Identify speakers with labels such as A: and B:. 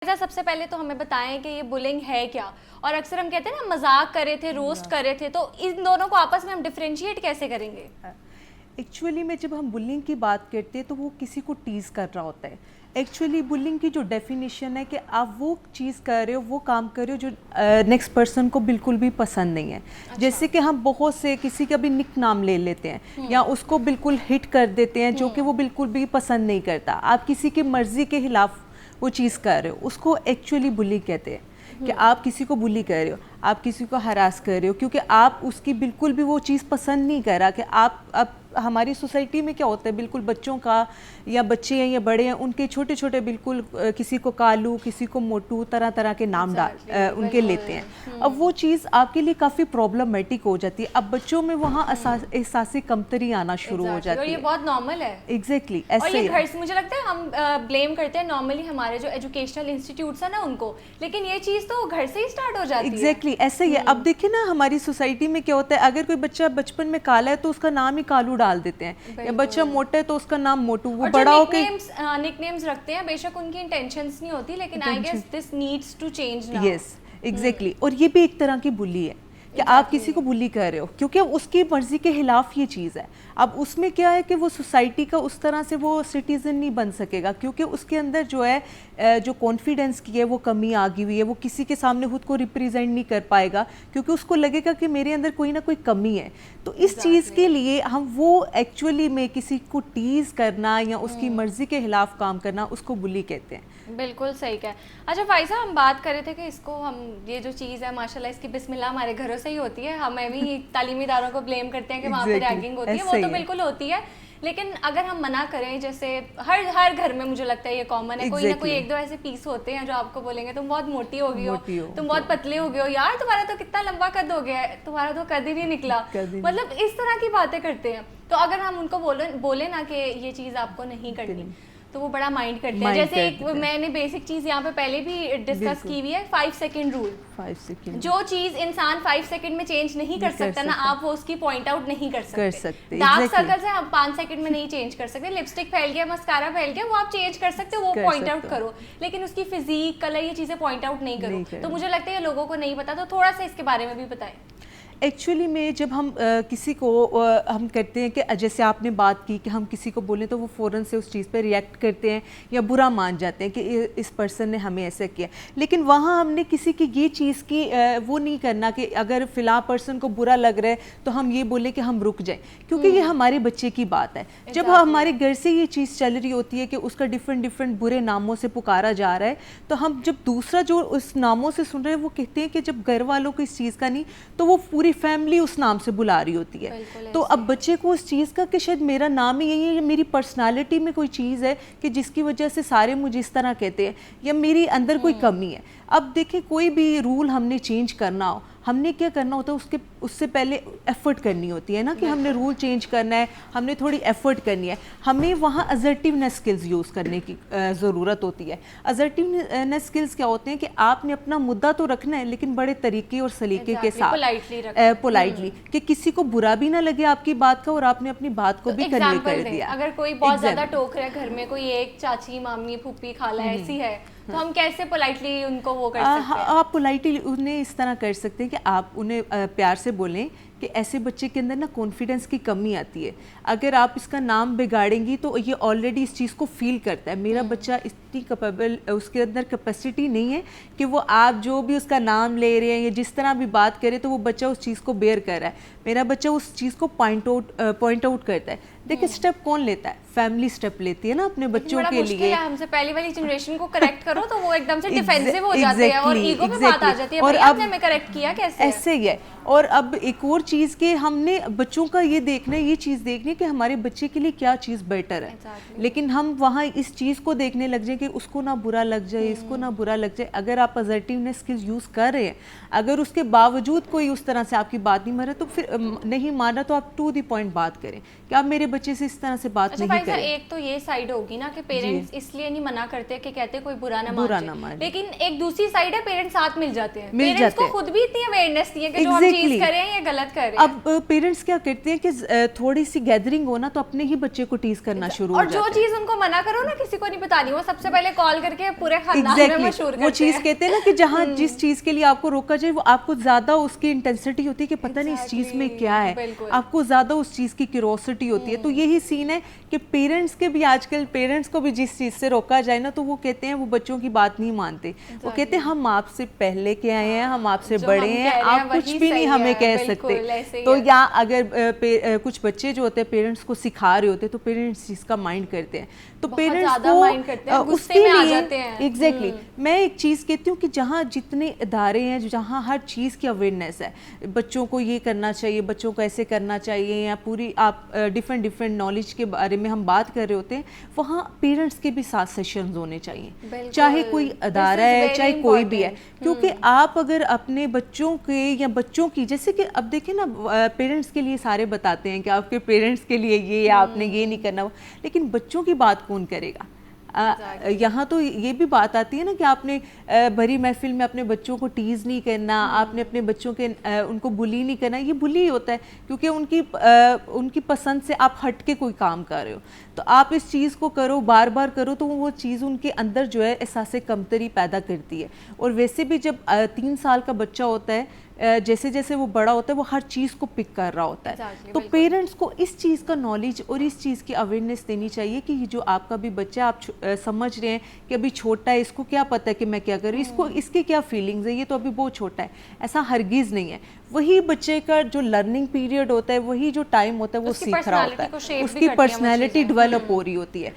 A: सबसे पहले तो हमें बताएं कि ये बुलिंग है क्या, और अक्सर हम कहते हैं ना मजाक कर रहे थे, रोस्ट कर रहे थे, तो इन दोनों को आपस में हम डिफरेंशिएट कैसे करेंगे?
B: एक्चुअली में जब हम बुलिंग की बात करते हैं तो वो किसी को टीज कर रहा होता है। एक्चुअली बुलिंग की जो डेफिनेशन है कि आप वो चीज़ कर रहे हो, वो काम कर रहे हो जो नेक्स्ट पर्सन को बिल्कुल भी पसंद नहीं है। अच्छा। जैसे कि हम बहुत से किसी का भी निक नाम ले लेते हैं या उसको बिल्कुल हिट कर देते हैं जो कि वो बिल्कुल भी पसंद नहीं करता। आप किसी की मर्जी के खिलाफ वो चीज़ कर रहे हो, उसको एक्चुअली बुली कहते हैं। कि आप किसी को बुली कर रहे हो, आप किसी को हरास कर रहे हो क्योंकि आप उसकी बिल्कुल भी वो चीज़ पसंद नहीं कर रहा। कि आप अब हमारी सोसाइटी में क्या होता है, बिल्कुल बच्चों का या बच्चे हैं या बड़े हैं, उनके छोटे छोटे बिल्कुल किसी को कालू, किसी को मोटू, तरह तरह के नाम उनके लेते हैं। अब वो चीज़ आपके लिए काफ़ी प्रॉब्लमेटिक हो जाती है। अब बच्चों में वहाँ एहसासी कमतरी आना शुरू हो जाती है।
A: और ये बहुत नॉर्मल है।
B: एग्जैक्टली
A: और ये घर से, मुझे लगता है हम ब्लेम करते हैं नॉर्मली हमारे जो एजुकेशनल इंस्टीट्यूट्स है ना उनको, लेकिन ये चीज़ तो घर से ही स्टार्ट हो जाती है।
B: एग्जैक्टली ऐसे ही है। अब देखिए ना, हमारी सोसाइटी में क्या होता है, अगर कोई बच्चा बचपन में काला है तो उसका नाम ही कालू डाल देते हैं, या बच्चा मोटा है तो उसका नाम मोटू। वो बड़ा होकर
A: निकनेम्स रखते हैं, बेशक उनकी इंटेंशंस नहीं होती, लेकिन I guess this needs to change now.
B: Yes exactly. और ये भी एक तरह की बुली है कि आप किसी को बुली कर रहे हो क्योंकि उसकी मर्जी के खिलाफ ये चीज़ है। अब उसमें क्या है कि वो सोसाइटी का उस तरह से वो सिटीजन नहीं बन सकेगा क्योंकि उसके अंदर जो है जो कॉन्फिडेंस की है वो कमी आ गई हुई है। वो किसी के सामने खुद को रिप्रेजेंट नहीं कर पाएगा क्योंकि उसको लगेगा कि मेरे अंदर कोई ना कोई कमी है। तो इस चीज़ के लिए हम वो एक्चुअली में किसी को टीज करना या उसकी मर्जी के खिलाफ काम करना, उसको बुली कहते हैं।
A: बिल्कुल सही कहा। अच्छा फाइजा, हम बात कर रहे थे कि इसको हम ये जो चीज़ है माशाल्लाह इसकी बिस्मिल्लाह हमारे घरों से ही होती है। हमें भी तालीमी इदारों को ब्लेम करते हैं कि वहाँ पे रैगिंग होती है, वो तो बिल्कुल होती है। लेकिन अगर हम मना करें, जैसे हर घर में मुझे लगता है ये कॉमन है, कोई ना कोई एक दो ऐसे पीस होते हैं जो आपको बोलेंगे तुम बहुत मोटी हो गई हो, तुम बहुत पतले हो गए हो, यार तुम्हारा तो कितना लंबा कद हो गया है, तुम्हारा तो कद ही नहीं निकला, मतलब इस तरह की बातें करते हैं। तो अगर हम उनको बोले ना कि ये चीज़ आपको नहीं करनी, तो वो बड़ा माइंड करते हैं। जैसे एक मैंने बेसिक चीज़ यहाँ पे पहले भी डिस्कस की हुई है, 5 सेकंड रूल। 5 सेकंड, जो चीज़ इंसान 5 सेकंड में चेंज नहीं कर सकता ना, आप वो उसकी पॉइंट आउट नहीं कर सकते। डार्क सर्कल्स है, आप 5 सेकंड में नहीं चेंज कर सकते। लिपस्टिक फैल गया, मस्कारा फैल गया, वो आप चेंज कर सकते हो, वो पॉइंट आउट करो, लेकिन उसकी फिजिक, कलर, ये चीज़ें पॉइंट आउट नहीं करो। तो मुझे लगता है लोगों को नहीं पता, तो थोड़ा सा इसके बारे में भी बताएं।
B: एक्चुअली में जब हम किसी को हम करते हैं कि जैसे आपने बात की कि हम किसी को बोलें तो वो फ़ौरन से उस चीज़ पे रिएक्ट करते हैं या बुरा मान जाते हैं कि इस पर्सन ने हमें ऐसा किया। लेकिन वहाँ हमने किसी की ये चीज़ की वो नहीं करना कि अगर फ़िलहाल पर्सन को बुरा लग रहा है तो हम ये बोलें कि हम रुक जाएं, क्योंकि ये हमारे बच्चे की बात है। जब हमारे घर से ये चीज़ चल रही होती है कि उसका डिफरेंट बुरे नामों से पुकारा जा रहा है, तो हम जब दूसरा जो उस नामों से सुन रहे हैं वो कहते हैं कि जब घर वालों को इस चीज़ का नहीं, तो वो पूरी फैमिली उस नाम से बुला रही होती है। तो अब बच्चे को उस चीज़ का कि शायद मेरा नाम ही यही है, मेरी पर्सनालिटी में कोई चीज़ है कि जिसकी वजह से सारे मुझे इस तरह कहते हैं, या मेरी अंदर कोई कमी है। अब देखिए, कोई भी रूल हमने चेंज करना हो, हमने क्या करना होता है, उससे पहले एफर्ट करनी होती है ना कि हमने रूल चेंज करना है, हमने थोड़ी एफर्ट करनी है। हमें वहाँ असर्टिवनेस स्किल्स यूज़ करने की ज़रूरत होती है। असर्टिवनेस स्किल्स क्या होते हैं कि आपने अपना मुद्दा तो रखना है लेकिन बड़े तरीके और सलीके के साथ, पोलाइटली, कि किसी को बुरा भी ना लगे आपकी बात का और आपने अपनी बात को भी कन्वे कर दिया।
A: अगर कोई बहुत ज़्यादा टोक रहा है घर में, कोई एक चाची, मामी, फूफी, खाला ऐसी है, तो हम कैसे पोलाइटली उनको वो कर सकते हैं?
B: आप पोलाइटली उन्हें इस तरह कर सकते हैं कि आप उन्हें प्यार से बोलें कि ऐसे बच्चे के अंदर ना कॉन्फिडेंस की कमी आती है। अगर आप इसका नाम बिगाड़ेंगी तो ये ऑलरेडी इस चीज़ को फील करता है, मेरा बच्चा इतनी कैपेबल, उसके अंदर कैपेसिटी नहीं है कि वो आप जो भी उसका नाम ले रहे हैं या जिस तरह भी बात करे तो वो बच्चा उस चीज़ को बेयर कर रहा है। मेरा बच्चा उस चीज़ को पॉइंट आउट करता है। देखिए, स्टेप कौन लेता है? फैमिली स्टेप लेती है ना अपने बच्चों के लिए।
A: हमसे पहले वाली जनरेशन को करेक्ट करो तो वो एकदम से डिफेंसिव हो जाते हैं और ईगो पे बात आ जाती है, और अब आपने करेक्ट किया कैसे?
B: ऐसे ही है। और अब एक और चीज़ के हमने बच्चों का ये देखना है, ये चीज़ देखनी है कि हमारे बच्चे के लिए क्या चीज़ बेटर है। लेकिन हम वहाँ इस चीज़ को देखने लग जाए कि उसको ना बुरा लग जाए, इसको ना बुरा लग जाए। अगर आप असर्टिवनेस स्किल्स यूज़ कर रहे हैं, अगर उसके बावजूद कोई उस तरह से आपकी बात नहीं माना, तो फिर नहीं माना तो आप टू द पॉइंट बात करें कि आप मेरे बच्चे से इस तरह से बात नहीं करें।
A: एक तो ये साइड होगी ना कि पेरेंट्स इसलिए नहीं मना करते कि कहते कोई बुरा ना मान, लेकिन एक दूसरी साइड है, पेरेंट्स साथ मिल जाते हैं। पेरेंट्स को खुद भी इतनी अवेयरनेस नहीं है कि जो हम
B: Exactly.
A: कर रहे हैं ये गलत कर रहे हैं।
B: अब पेरेंट्स क्या करते हैं कि थोड़ी सी गैदरिंग हो ना तो अपने ही बच्चे को टीज करना शुरू हो
A: और
B: जाते
A: जो
B: हैं।
A: चीज उनको मना करो ना किसी को नहीं बतानी, वो सबसे पहले कॉल करके पूरे खानदान में
B: Exactly.
A: मशहूर करते
B: वो चीज
A: हैं।
B: कहते हैं ना कि जहाँ जिस चीज के लिए आपको रोका जाए वो आपको ज्यादा उसकी इंटेंसिटी होती है कि पता नहीं इस चीज में क्या है,
A: बिल्कुल।
B: आपको ज्यादा उस चीज की क्यूरोसिटी होती है। तो यही सीन है कि पेरेंट्स के भी आजकल पेरेंट्स को भी जिस चीज से रोका जाए ना तो वो कहते हैं वो बच्चों की बात नहीं मानते। वो कहते हैं हम आपसे पहले के आए हैं, हम आपसे
A: जो
B: बड़े
A: हम
B: हैं,
A: कह रहे हैं
B: आप कुछ
A: वही
B: भी नहीं
A: सही
B: हमें
A: है,
B: कह
A: बिल्कुल, ऐसे
B: सकते।
A: ही
B: तो
A: है।
B: या अगर कुछ बच्चे जो होते हैं पेरेंट्स को सिखा रहे होते हैं तो पेरेंट्स जिसका माइंड करते हैं तो
A: बहुत
B: पेरेंट्स
A: ज्यादा
B: को
A: mind करते हैं, गुस्से
B: उसके
A: में आ
B: लिए
A: जाते हैं।
B: एग्जैक्टली मैं एक चीज़ कहती हूँ कि जहाँ जितने इदारे हैं जहाँ हर चीज़ की अवेयरनेस है, बच्चों को ये करना चाहिए, बच्चों को ऐसे करना चाहिए, या पूरी आप डिफरेंट नॉलेज के बारे में हम बात कर रहे होते हैं, वहाँ पेरेंट्स के भी साथ सेशंस होने चाहिए,
A: बिल्कुल।
B: चाहे कोई अदारा
A: This is
B: है
A: very
B: चाहे कोई भी है।
A: important.
B: क्योंकि आप अगर अपने बच्चों के या बच्चों की, जैसे कि अब देखें ना पेरेंट्स के लिए सारे बताते हैं कि आपके पेरेंट्स के लिए ये या आपने ये नहीं करना, लेकिन बच्चों की बात कौन करेगा? यहाँ तो ये भी बात आती है ना कि आपने भरी महफिल में अपने बच्चों को टीज़ नहीं करना, आपने अपने बच्चों के उनको बुली नहीं करना। ये बुली होता है क्योंकि उनकी पसंद से आप हट के कोई काम कर रहे हो, तो आप इस चीज़ को करो, बार बार करो, तो वो चीज़ उनके अंदर जो है एहसास कमतरी पैदा करती है। और वैसे भी जब 3 साल का बच्चा होता है, जैसे जैसे वो बड़ा होता है वो हर चीज़ को पिक कर रहा होता है।
A: Exactly,
B: तो
A: बिल्कुल।
B: पेरेंट्स को इस चीज़ का नॉलेज और इस चीज़ की अवेयरनेस देनी चाहिए कि ये जो आपका भी बच्चा, आप समझ रहे हैं कि अभी छोटा है, इसको क्या पता है कि मैं क्या करूँ, इसको इसके क्या फीलिंग्स है, ये तो अभी बहुत छोटा है, ऐसा हरगिज़ नहीं है। वही बच्चे का जो लर्निंग पीरियड होता है, वही जो टाइम होता है वो
A: उसकी
B: सीख रहा होता
A: personality को
B: है,
A: shape भी
B: उसकी
A: करती हैं वो
B: पर्सनैलिटी
A: चीज़ें।
B: डेवलप हो रही होती है।